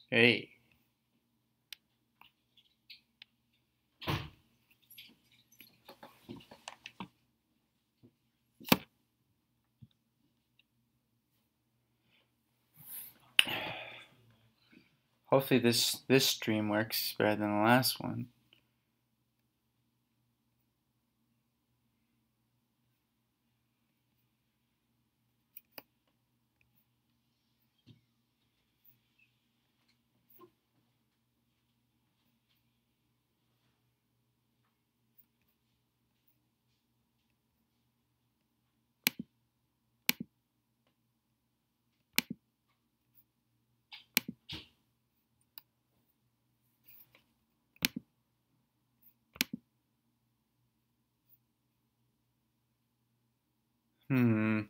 Hey, hopefully this stream works better than the last one. Hmm.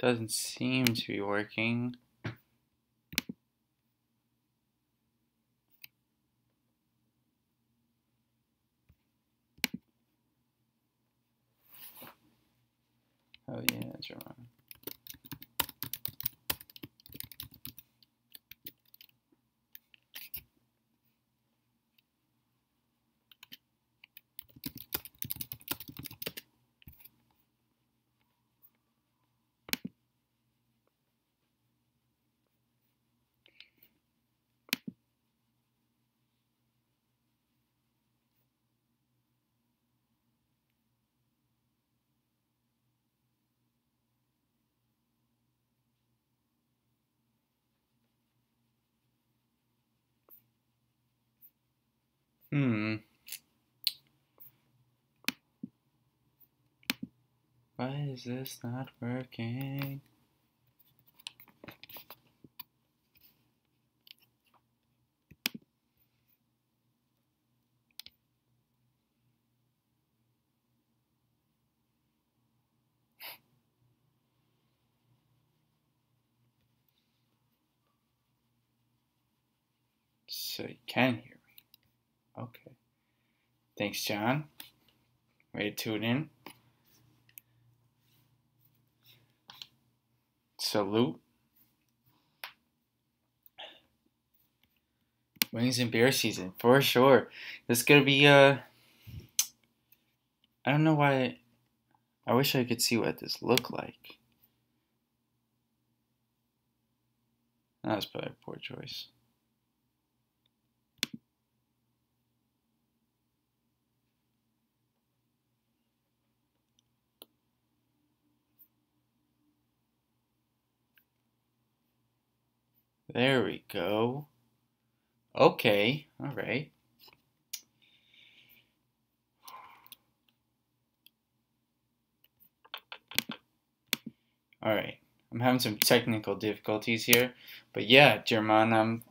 Doesn't seem to be working. Oh yeah, that's wrong. Hmm. Why is this not working? So you can hear me. Okay. Thanks, John. Way to tune in. Salute. Wings and beer season for sure. This is gonna be I don't know why. I wish I could see what this looked like. That was probably a poor choice. There we go. Okay, all right. All right. I'm having some technical difficulties here, but yeah, German.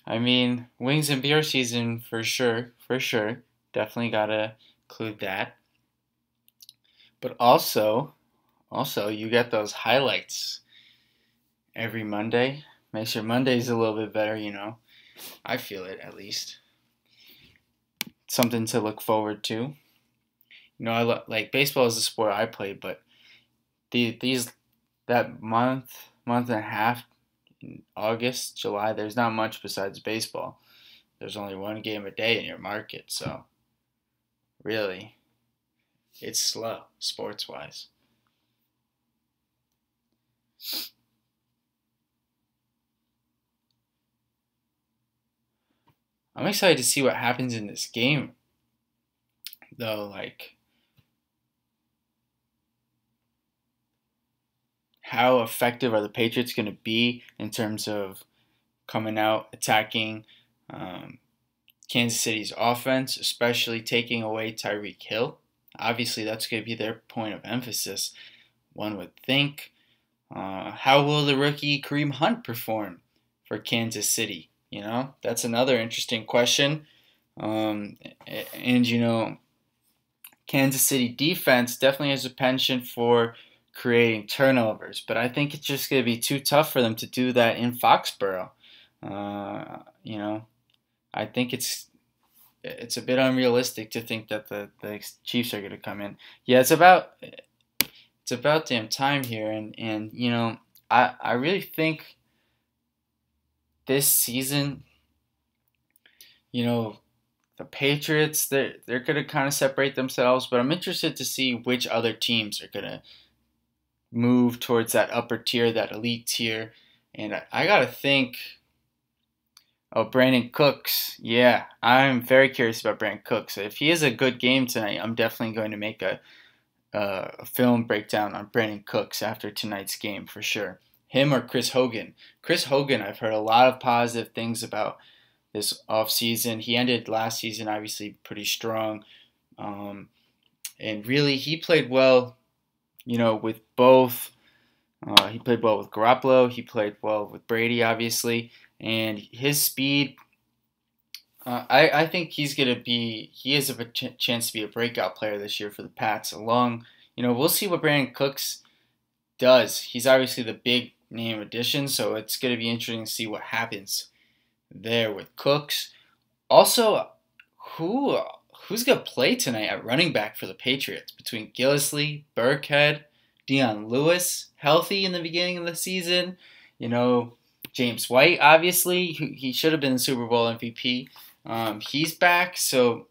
I mean, wings and beer season for sure, for sure. Definitely gotta include that. But also, you get those highlights every Monday. Makes your Mondays a little bit better, you know. I feel it at least. Something to look forward to. You know, like baseball is the sport I play, but these that month and a half in August, July, there's not much besides baseball. There's only one game a day in your market, so really, it's slow sports wise. I'm excited to see what happens in this game, though. Like, how effective are the Patriots going to be in terms of coming out, attacking um, Kansas City's offense, especially taking away Tyreek Hill? Obviously, that's going to be their point of emphasis, one would think. How will the rookie Kareem Hunt perform for Kansas City? You know, that's another interesting question. Um, and, you know, Kansas City defense definitely has a penchant for creating turnovers. But I think it's just going to be too tough for them to do that in Foxborough. You know, I think it's a bit unrealistic to think that the Chiefs are going to come in. Yeah, it's about damn time here, and you know, I really think this season, you know, the Patriots they're going to kind of separate themselves, but I'm interested to see which other teams are going to move towards that upper tier, that elite tier, and I got to think. Oh, Brandon Cooks. Yeah, I'm very curious about Brandon Cooks. If he has a good game tonight, I'm definitely going to make a film breakdown on Brandon Cooks after tonight's game for sure. Him or Chris Hogan. Chris Hogan, I've heard a lot of positive things about this offseason. He ended last season obviously pretty strong. Um, and really, he played well, you know, with both. He played well with Garoppolo. He played well with Brady, obviously. And his speed, I think he has a chance to be a breakout player this year for the Pats. We'll see what Brandon Cooks does. He's obviously the big name addition, so it's going to be interesting to see what happens there with Cooks. Also, who's going to play tonight at running back for the Patriots between Gillislee, Burkhead, Dion Lewis, healthy in the beginning of the season. You know, James White, obviously, he should have been the Super Bowl MVP. He's back, so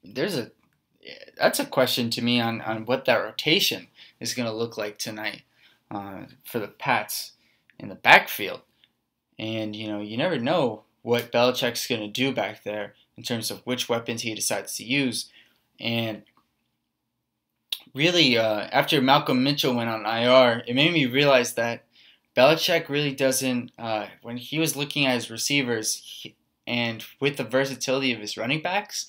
that's a question to me on what that rotation is going to look like tonight for the Pats in the backfield. And, you know, you never know what Belichick's going to do back there in terms of which weapons he decides to use. And really, after Malcolm Mitchell went on IR, it made me realize that Belichick really doesn't, when he was looking at his receivers and with the versatility of his running backs,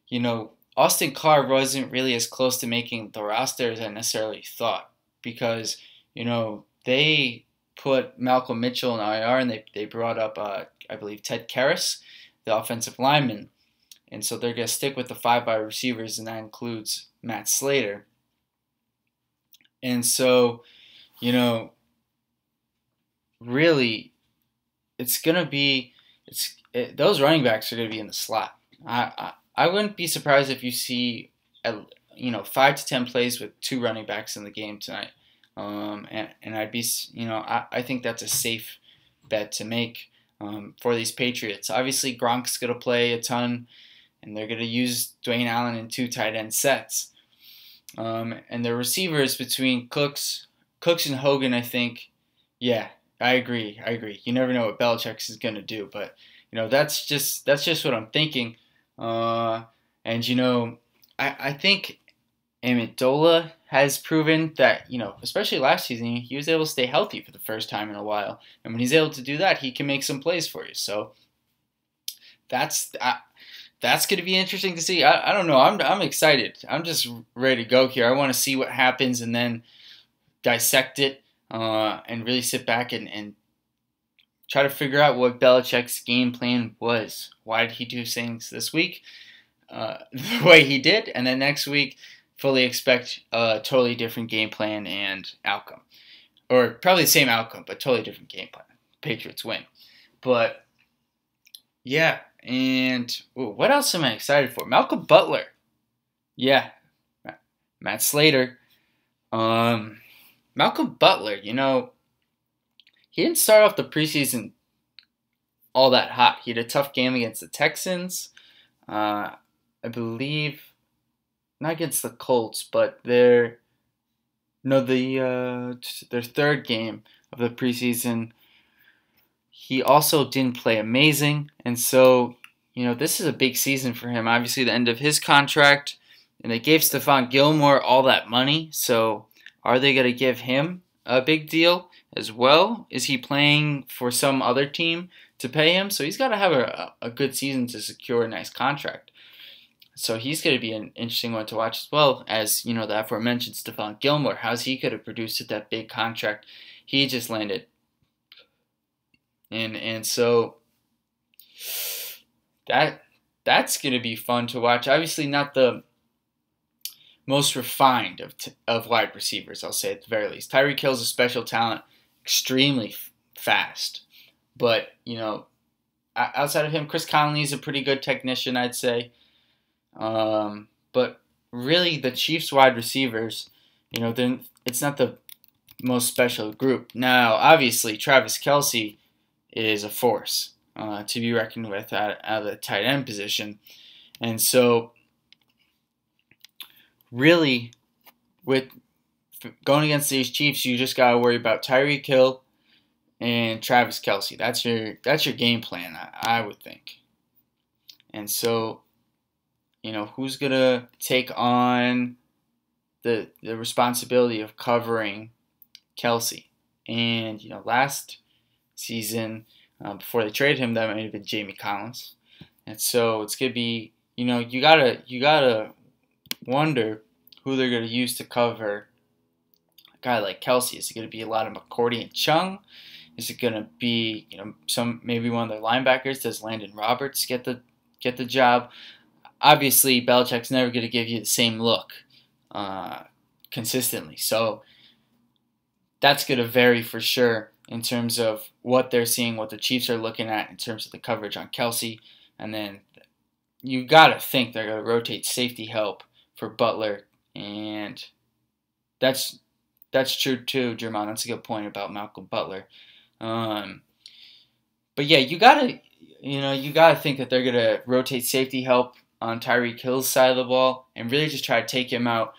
you know, Austin Carr wasn't really as close to making the roster as I necessarily thought because, you know, they put Malcolm Mitchell in IR and they brought up, I believe, Ted Karras, the offensive lineman. And so they're going to stick with the 5 wide receivers, and that includes Matt Slater. And so, you know, really, those running backs are going to be in the slot. I wouldn't be surprised if you see, 5 to 10 plays with 2 running backs in the game tonight. And I'd be, I think that's a safe bet to make for these Patriots. Obviously, Gronk's going to play a ton, and they're going to use Dwayne Allen in 2 tight end sets. And the receivers between Cooks and Hogan, I think, yeah, I agree. You never know what Belichick is going to do, but you know that's just what I'm thinking. And you know, I think Amendola has proven that, you know, especially last season, he was able to stay healthy for the first time in a while, and when he's able to do that, he can make some plays for you. So that's going to be interesting to see. I don't know. I'm excited. I'm just ready to go here. I want to see what happens and then dissect it. And really sit back and try to figure out what Belichick's game plan was. Why did he do things this week the way he did, and then next week fully expect a totally different game plan and outcome. Or probably the same outcome, but totally different game plan. Patriots win. But, yeah, and what else am I excited for? Malcolm Butler. Yeah, Matt Slater. Malcolm Butler, you know, he didn't start off the preseason all that hot. He had a tough game against the Texans. I believe, not against the Colts, but their third game of the preseason. He also didn't play amazing. And so, you know, this is a big season for him. Obviously, the end of his contract. And they gave Stephon Gilmore all that money, so are they going to give him a big deal as well? Is he playing for some other team to pay him? So he's got to have a good season to secure a nice contract. So he's going to be an interesting one to watch as well as, you know, the aforementioned Stephon Gilmore. How's he could have produced at that big contract he just landed? And so that's going to be fun to watch. Obviously not the most refined of wide receivers, I'll say at the very least. Tyreek Hill's a special talent, extremely fast. But, outside of him, Chris Conley is a pretty good technician, I'd say. But really, the Chiefs wide receivers, then it's not the most special group. Now, obviously, Travis Kelce is a force to be reckoned with out of the tight end position. And so, really, with going against these Chiefs, you just got to worry about Tyreek Hill and Travis Kelce. That's your game plan, I would think. And so, who's going to take on the responsibility of covering Kelce? And, last season, before they traded him, that might have been Jamie Collins. And so it's going to be, you gotta wonder who they're going to use to cover a guy like Kelce. Is it going to be a lot of McCourty and Chung? Is it going to be, maybe one of their linebackers? Does Landon Roberts get the job? Obviously, Belichick's never going to give you the same look consistently. So that's going to vary for sure in terms of what they're seeing, what the Chiefs are looking at in terms of the coverage on Kelce. And then you got to think they're going to rotate safety help for Butler. And that's true too, Jermon. That's a good point about Malcolm Butler. But yeah, you gotta think that they're gonna rotate safety help on Tyreek Hill's side of the ball and really just try to take him out,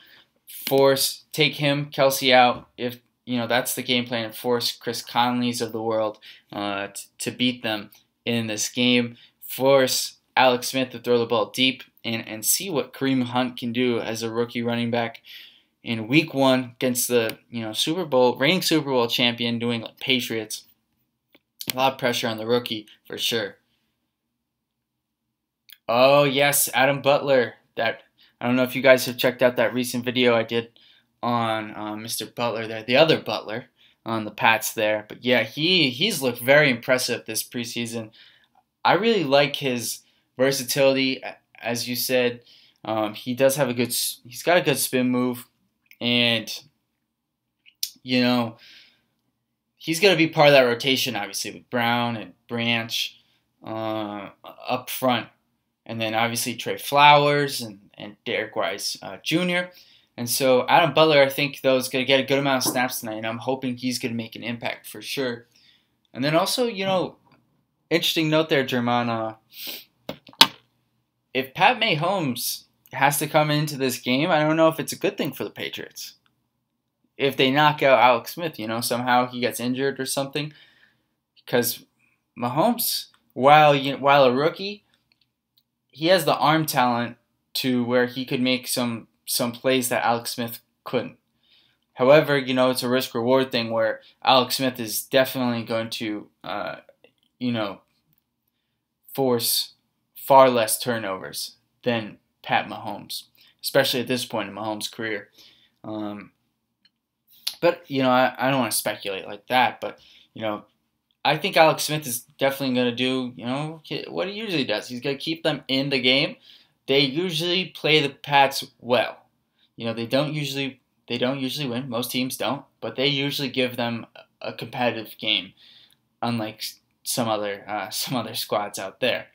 take Kelce out if that's the game plan, and force Chris Conley's of the world to beat them in this game. Force Alex Smith to throw the ball deep and see what Kareem Hunt can do as a rookie running back in Week 1 against the reigning Super Bowl champion New England Patriots. A lot of pressure on the rookie for sure. Oh yes, Adam Butler. I don't know if you guys have checked out that recent video I did on Mr. Butler there, the other Butler on the Pats there. But yeah, he's looked very impressive this preseason. I really like his versatility, as you said. He's got a good spin move, and he's going to be part of that rotation, obviously, with Brown and Branch up front. And then, obviously, Trey Flowers and Derek Wise Jr. And so, Adam Butler, I think, though, is going to get a good amount of snaps tonight. And I'm hoping he's going to make an impact for sure. And then also, interesting note there, Jermon. If Pat Mahomes has to come into this game, I don't know if it's a good thing for the Patriots. If they knock out Alex Smith, somehow he gets injured or something. Because Mahomes, while a rookie, he has the arm talent to where he could make some plays that Alex Smith couldn't. However, it's a risk-reward thing where Alex Smith is definitely going to, force far less turnovers than Pat Mahomes, especially at this point in Mahomes' career. But, I don't want to speculate like that, but, I think Alex Smith is definitely going to do, what he usually does. He's going to keep them in the game. They usually play the Pats well. They don't usually win. Most teams don't, but they usually give them a competitive game, unlike some other squads out there.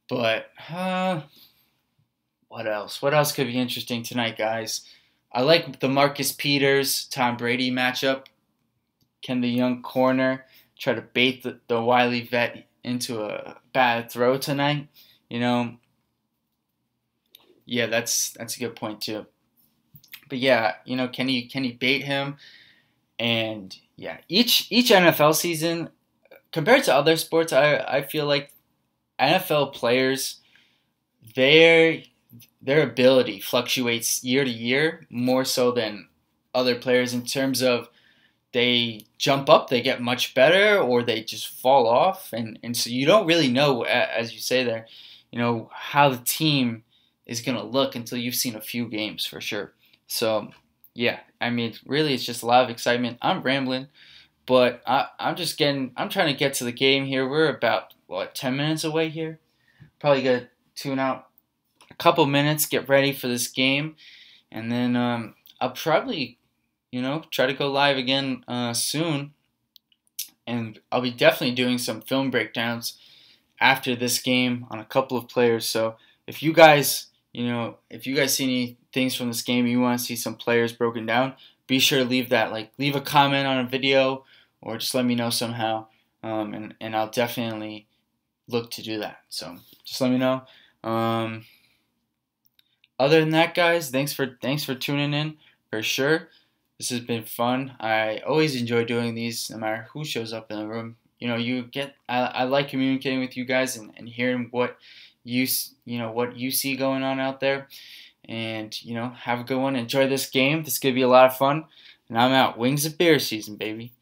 But what else? What else could be interesting tonight, guys? I like the Marcus Peters Tom Brady matchup. Can the young corner try to bait the wily vet into a bad throw tonight? Yeah, that's a good point too. But yeah, can he bait him? And yeah, each NFL season compared to other sports, I feel like NFL players, their ability fluctuates year to year more so than other players in terms of they jump up, they get much better, or they just fall off, and so you don't really know, as you say there, how the team is going to look until you've seen a few games for sure. So yeah, really it's just a lot of excitement. I'm rambling, but I'm trying to get to the game here. We're about 10 minutes away here. Probably gonna tune out couple minutes, get ready for this game, and then I'll probably, try to go live again soon, and I'll be definitely doing some film breakdowns after this game on a couple of players. So if you guys, if you guys see any things from this game, you want to see some players broken down, be sure to leave a comment on a video, or just let me know somehow, and I'll definitely look to do that. So just let me know. Other than that, guys, thanks for tuning in for sure. This has been fun. I always enjoy doing these, no matter who shows up in the room. I like communicating with you guys and hearing what you see going on out there. And have a good one. Enjoy this game. This is gonna be a lot of fun. And I'm out. Wings of Beer season, baby.